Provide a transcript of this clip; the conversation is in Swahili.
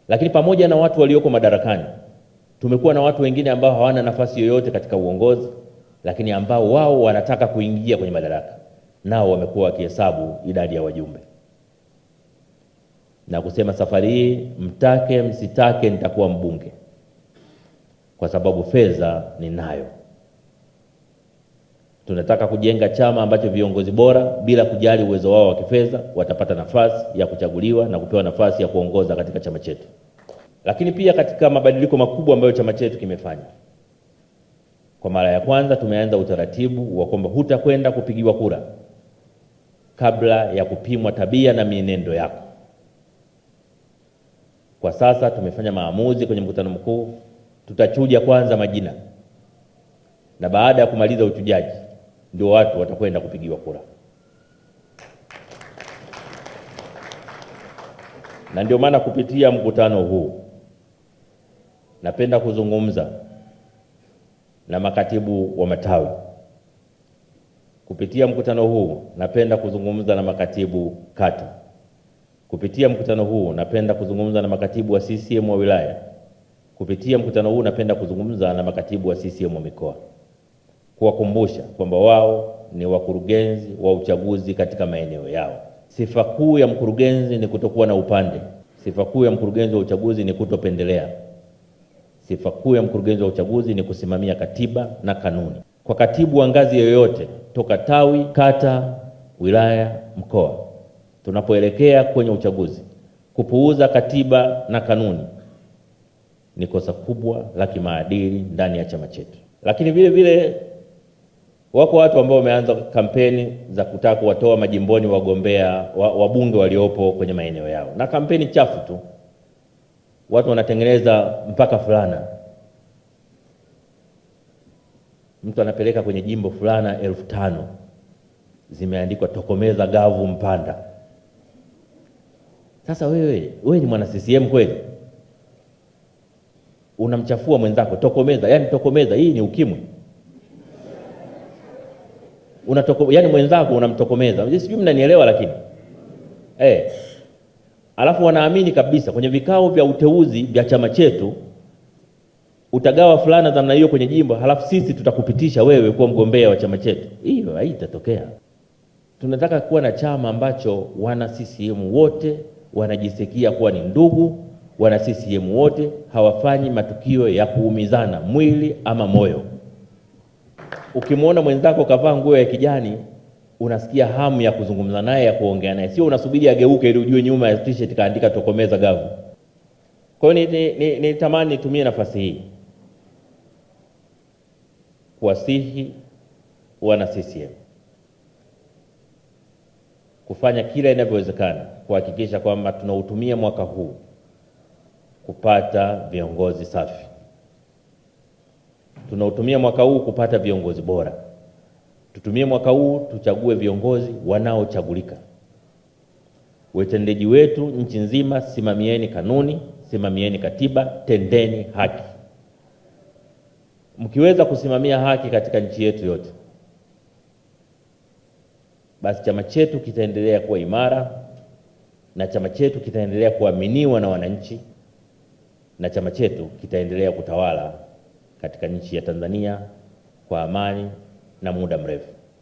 Lakini pamoja na watu walioko madarakani, tumekuwa na watu wengine ambao hawana nafasi yoyote katika uongozi, lakini ambao wao wanataka kuingia kwenye madaraka, nao wamekuwa wakihesabu idadi ya wajumbe na kusema safari hii mtake msitake nitakuwa mbunge kwa sababu fedha ninayo. Tunataka kujenga chama ambacho viongozi bora bila kujali uwezo wao wa kifedha watapata nafasi ya kuchaguliwa na kupewa nafasi ya kuongoza katika chama chetu. Lakini pia katika mabadiliko makubwa ambayo chama chetu kimefanya, kwa mara ya kwanza tumeanza utaratibu wa kwamba hutakwenda kupigiwa kura kabla ya kupimwa tabia na mienendo yako. Kwa sasa tumefanya maamuzi kwenye mkutano mkuu, tutachuja kwanza majina, na baada ya kumaliza uchujaji ndio watu watakwenda kupigiwa kura. Na ndio maana kupitia mkutano huu napenda kuzungumza na makatibu wa matawi. Kupitia mkutano huu napenda kuzungumza na makatibu kata. Kupitia mkutano huu napenda kuzungumza na makatibu wa CCM wa wilaya. Kupitia mkutano huu napenda kuzungumza na makatibu wa CCM wa mikoa, kuwakumbusha kwamba wao ni wakurugenzi wa uchaguzi katika maeneo yao. Sifa kuu ya mkurugenzi ni kutokuwa na upande. Sifa kuu ya mkurugenzi wa uchaguzi ni kutopendelea. Sifa kuu ya mkurugenzi wa uchaguzi ni kusimamia katiba na kanuni. Kwa katibu wa ngazi yoyote toka tawi, kata, wilaya, mkoa, tunapoelekea kwenye uchaguzi, kupuuza katiba na kanuni ni kosa kubwa la kimaadili ndani ya chama chetu. Lakini vile vile wako watu ambao wameanza kampeni za kutaka kuwatoa majimboni wagombea wabunge waliopo kwenye maeneo yao, na kampeni chafu tu. Watu wanatengeneza mpaka fulana, mtu anapeleka kwenye jimbo fulana 5,000 zimeandikwa tokomeza Gavu Mpanda. Sasa wewe ni mwana CCM kweli? Unamchafua mwenzako, tokomeza, yani tokomeza hii ni ukimwi. Yani mwenzako unamtokomeza. Sijui mnanielewa lakini. Alafu wanaamini kabisa kwenye vikao vya uteuzi vya chama chetu utagawa fulana za namna hiyo kwenye jimbo, halafu sisi tutakupitisha wewe kuwa mgombea wa chama chetu. Hiyo haitatokea. Tunataka kuwa na chama ambacho wana CCM wote wanajisikia kuwa ni ndugu, wana CCM wote hawafanyi matukio ya kuumizana mwili ama moyo. Ukimwona mwenzako kavaa nguo ya kijani, unasikia hamu ya kuzungumza naye, ya kuongea naye, sio unasubiri ageuke ili ujue nyuma ya t-shirt kaandika tokomeza Gavu. Kwa hiyo nitamani nitumie nafasi hii kuwasihi wana CCM kufanya kila inavyowezekana kuhakikisha kwamba tunautumia mwaka huu kupata viongozi safi. Tunautumia mwaka huu kupata viongozi bora. Tutumie mwaka huu tuchague viongozi wanaochagulika. Utendaji wetu nchi nzima, simamieni kanuni, simamieni katiba, tendeni haki. Mkiweza kusimamia haki katika nchi yetu yote, basi chama chetu kitaendelea kuwa imara, na chama chetu kitaendelea kuaminiwa na wananchi, na chama chetu kitaendelea kutawala katika nchi ya Tanzania kwa amani na muda mrefu.